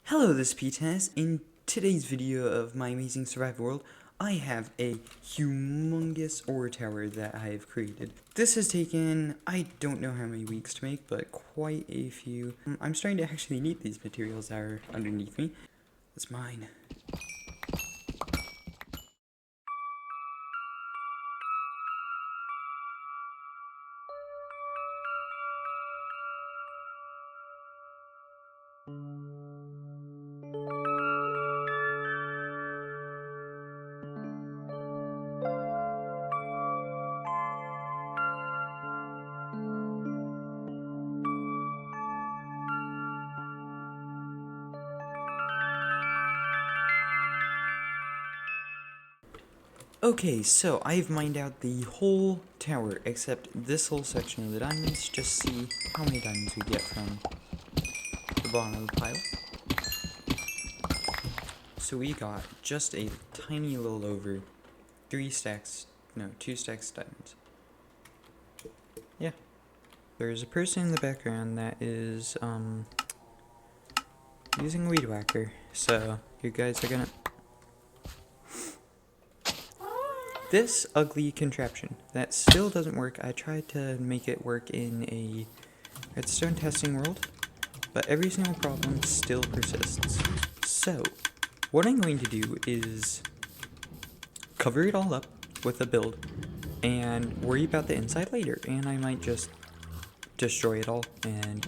Hello, this is P10. In today's video of my amazing survival world, I have a humongous ore tower that I have created. This has taken, I don't know how many weeks to make, but quite a few. I'm starting to actually need these materials that are underneath me. It's mine. Okay, so I've mined out the whole tower except this whole section of the diamonds. Just see how many diamonds we get from the bottom of the pile. So we got just a tiny little over 2 stacks of diamonds. Yeah. There's a person in the background that is using a weed whacker. So you guys are gonna... This ugly contraption that still doesn't work. I tried to make it work in a redstone testing world, but every single problem still persists. So what I'm going to do is cover it all up with a build and worry about the inside later, and I might just destroy it all and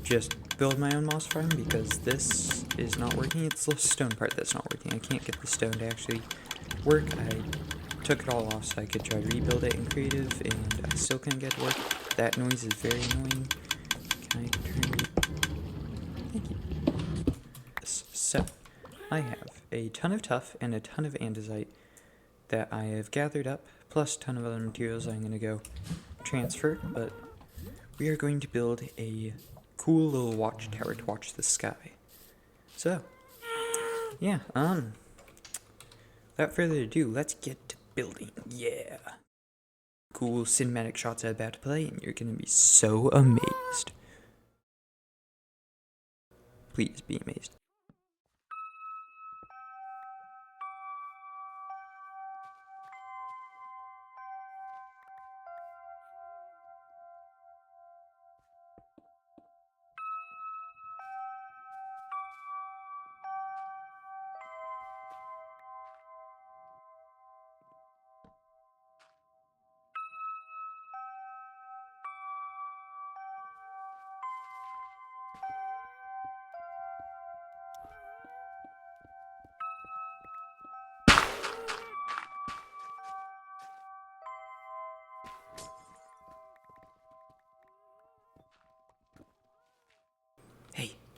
just build my own moss farm because this is not working. It's the stone part that's not working. I can't get the stone to actually work. I took it all off so I could try to rebuild it in creative, and I still couldn't get it to work. That noise is very annoying. Can I turn it? Thank you. So, I have a ton of tuff and a ton of andesite that I have gathered up, plus a ton of other materials I'm going to go transfer, but we are going to build a cool little watchtower to watch the sky. So, yeah, without further ado, let's get to building. Yeah. Cool cinematic shots are about to play, and you're gonna be so amazed. Please be amazed.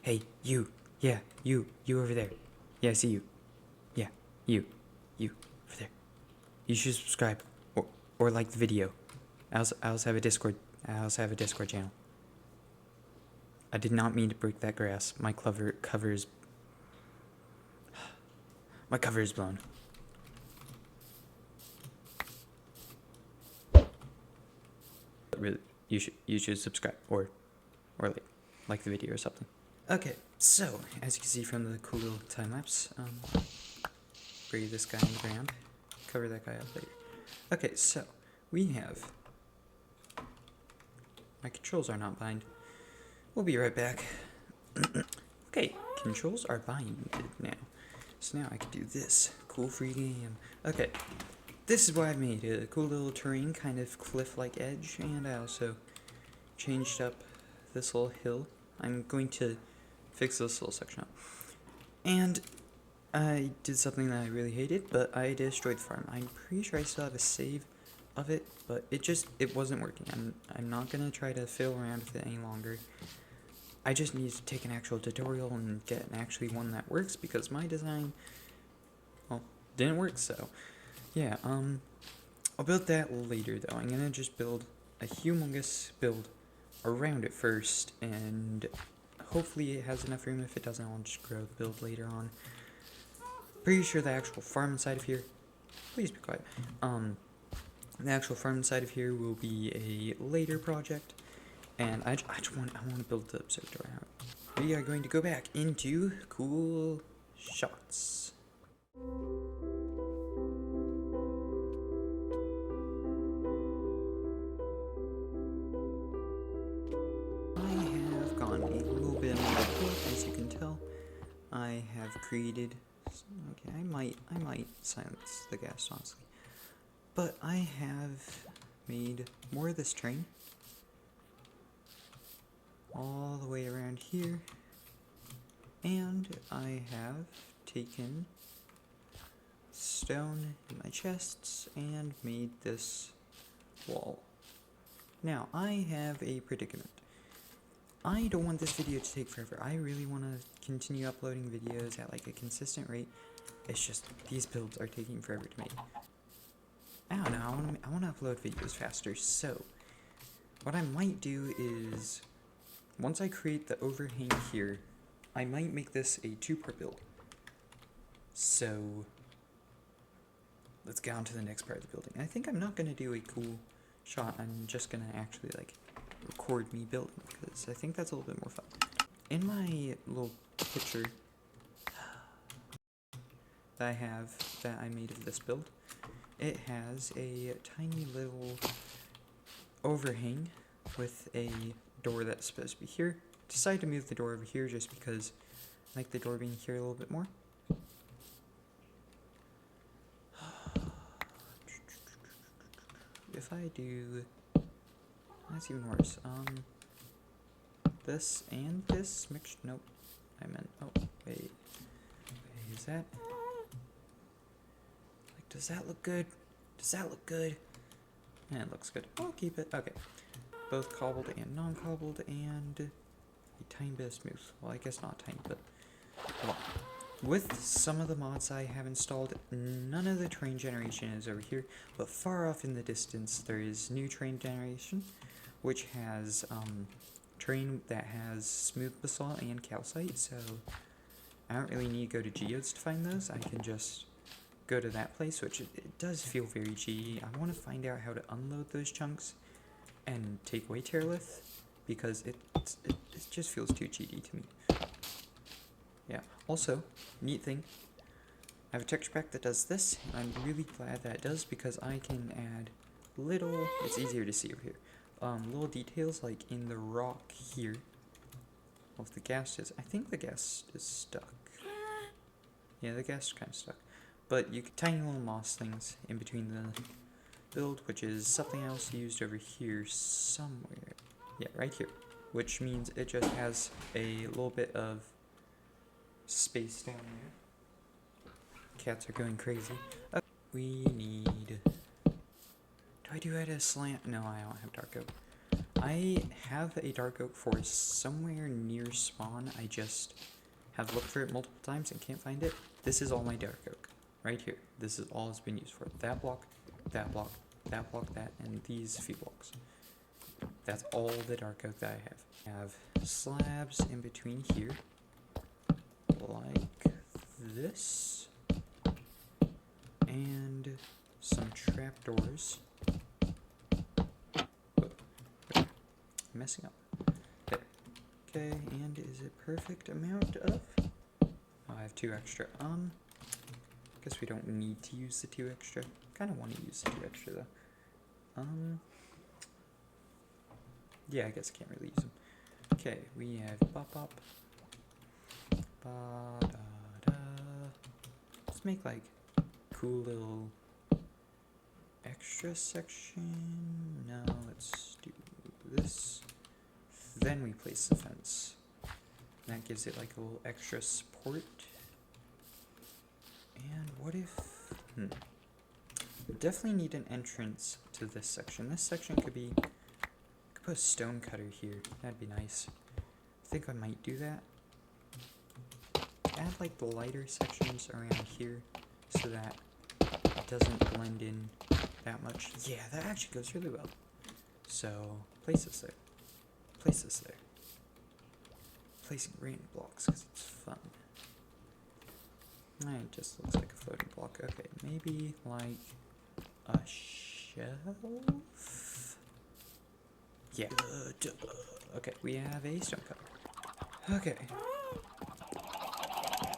Hey, you. Yeah, you over there. Yeah, I see you. Yeah, you over there. You should subscribe or like the video. I also have a Discord. Channel. I did not mean to break that grass. My cover is blown. Really, you should subscribe or like the video or something. Okay, so as you can see from the cool little time lapse, bury this guy in the ground, cover that guy up later. Okay, so we have... My controls are not bind. We'll be right back. Okay, controls are binded now. So now I can do this. Cool free game. Okay, this is what I made. A cool little terrain, kind of cliff-like edge, and I also changed up this little hill. I'm going to fix this little section up. And I did something that I really hated, but I destroyed the farm. I'm pretty sure I still have a save of it, but it wasn't working. I'm not gonna try to fiddle around with it any longer. I just need to take an actual tutorial and get actually one that works, because my design, well, didn't work. So yeah, I'll build that later though. I'm gonna just build a humongous build around it first, and hopefully it has enough room. If it doesn't, I'll just grow the build later on. Pretty sure the actual farm inside of here, please be quiet, the actual farm inside of here will be a later project, and I want to build the observatory out. we are going to go back into cool shots. I have gone a little bit overboard, as you can tell. I have created. Okay, I might silence the gas, honestly. But I have made more of this train all the way around here, and I have taken stone in my chests and made this wall. Now, I have a predicament. I don't want this video to take forever. I really want to continue uploading videos at like a consistent rate. It's just these builds are taking forever to make. I don't know, I want to upload videos faster, so what I might do is, once I create the overhang here, I might make this a 2-part build. So, let's get on to the next part of the building. I think I'm not going to do a cool shot, I'm just going to actually like record me building, because I think that's a little bit more fun. In my little picture that I have, that I made of this build, it has a tiny little overhang with a door that's supposed to be here. Decided to move the door over here just because I like the door being here a little bit more. If I do, that's even worse. This and this mixed. Nope, I meant. Oh, wait, is that? Like, does that look good? Does that look good? Yeah, it looks good. I'll keep it. Okay. Both cobbled and non-cobbled, and a tiny bit of smooth. Well, I guess not tiny, but a lot. With some of the mods I have installed, none of the terrain generation is over here, but far off in the distance there is new terrain generation, which has terrain that has smooth basalt and calcite, so I don't really need to go to geodes to find those. I can just go to that place, which it does feel very GD. I want to find out how to unload those chunks and take away Terralith, because it just feels too GD to me. Yeah, also, neat thing, I have a texture pack that does this, and I'm really glad that it does, because I can add little, it's easier to see over here, little details like in the rock here. Well, if the gas is, I think the gas is stuck. Yeah, the gas is kind of stuck. But you can tiny little moss things in between the build, which is something else used over here somewhere. Yeah, right here. Which means it just has a little bit of space down there. Cats are going crazy. We need... Do I do it at a slant? No, I don't have dark oak. I have a dark oak forest somewhere near spawn. I just have looked for it multiple times and can't find it. This is all my dark oak. Right here. This is all it's been used for. That block, that block, that block, that, and these few blocks. That's all the dark oak that I have. Slabs in between here, like this, and some trapdoors. I'm messing up. There. Okay, and is it perfect amount of? Oh, I have 2 extra. Guess we don't need to use the 2 extra. Kind of want to use the 2 extra though. Yeah, I guess I can't really use them. Okay, we have bop. Ba-da-da. Let's make like cool little extra section. No, let's do this. Then we place the fence. And that gives it like a little extra support. And what if... We definitely need an entrance to this section. This section could be... I could put a stone cutter here. That'd be nice. I think I might do that. Add like the lighter sections around here so that it doesn't blend in that much. Yeah, that actually goes really well. So, place this there. Place this there. Placing random blocks because it's fun. It just looks like a floating block. Okay, maybe like a shelf? Yeah. Okay, we have a stone cutter. Okay.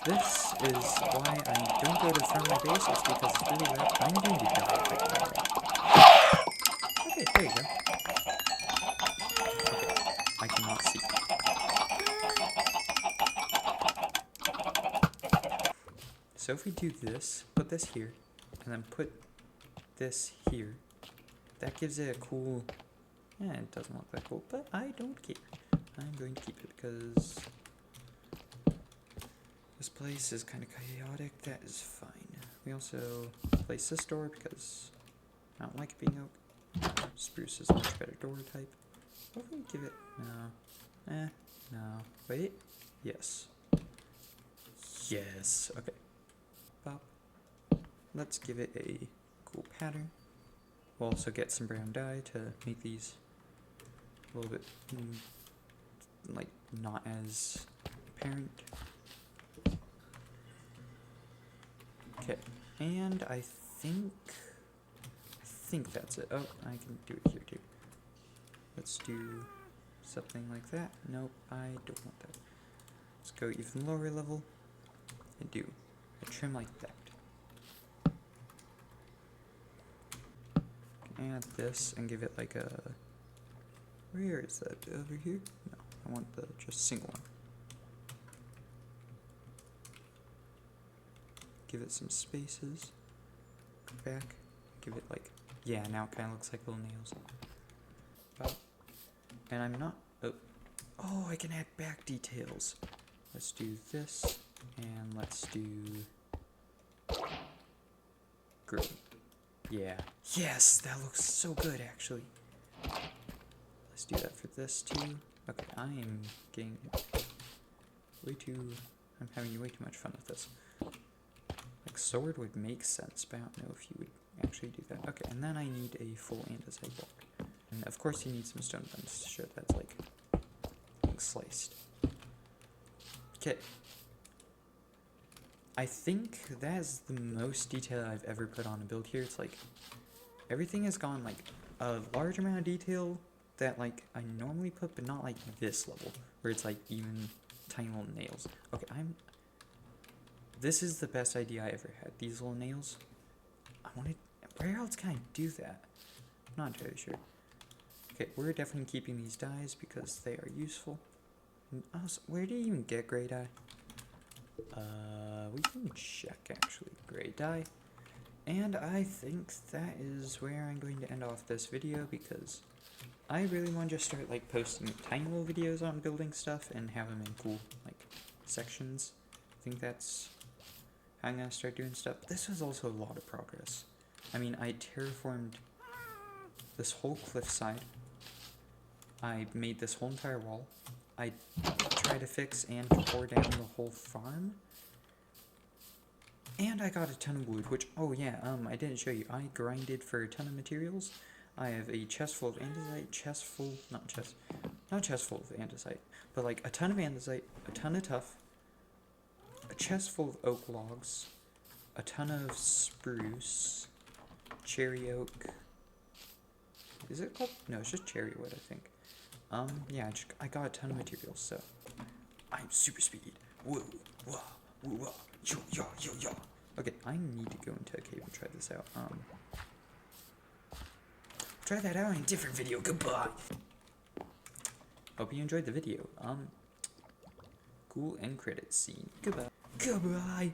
This is why I don't go to the front of my base. It's because it's really loud. I'm going to die if I can hear it. Okay, there you go. Okay, I cannot see. So if we do this, put this here, and then put this here, that gives it a cool... Yeah, it doesn't look that cool, but I don't care. I'm going to keep it because this place is kind of chaotic. That is fine. We also place this door because I don't like it being oak. Spruce is a much better door type. What if we give it... No. No. Wait. Yes. Yes. Okay. Pop. Let's give it a cool pattern. We'll also get some brown dye to make these a little bit, like, not as apparent. Okay, and I think that's it. Oh, I can do it here too. Let's do something like that. Nope, I don't want that. Let's go even lower level and do a trim like that. Add this and give it like a... Where is that? Over here? No, I want the just single one. Give it some spaces. Go back. Give it like... Yeah, now it kind of looks like little nails. Wow. And I'm not... Oh, I can add back details. Let's do this. And let's do... Green. Yeah. Yes, that looks so good, actually. Let's do that for this, too. Okay, I am getting way too... I'm having way too much fun with this. Like, sword would make sense, but I don't know if you would actually do that. Okay, and then I need a full andesite block. And, of course, you need some stone buns to show that's, like, being sliced. Okay. I think that is the most detail I've ever put on a build here. It's like, everything has gone like a large amount of detail that like I normally put, but not like this level, where it's like even tiny little nails. Okay, this is the best idea I ever had, these little nails. Where else can I do that? I'm not entirely sure. Okay, we're definitely keeping these dyes because they are useful. And also, where do you even get gray dye? We can check actually, gray dye. And I think that is where I'm going to end off this video because I really want to just start like posting tiny little videos on building stuff and have them in cool like sections. I think that's how I'm going to start doing stuff. This was also a lot of progress. I mean, I terraformed this whole cliffside. I made this whole entire wall. I tried to fix and tore down the whole farm. And I got a ton of wood, which, oh yeah, I didn't show you. I grinded for a ton of materials. I have a chest full of andesite, not chest full of andesite, but like a ton of andesite, a ton of tuff, a chest full of oak logs, a ton of spruce, cherry oak. Is it called? No, it's just cherry wood, I think. Yeah, I got a ton of materials, so I'm super speed. Whoa, whoa, whoa, whoa, yo, yo, yo, yo. Okay, I need to go into a cave and try this out. Try that out in a different video. Goodbye. Hope you enjoyed the video. Cool end credits scene. Goodbye. Goodbye.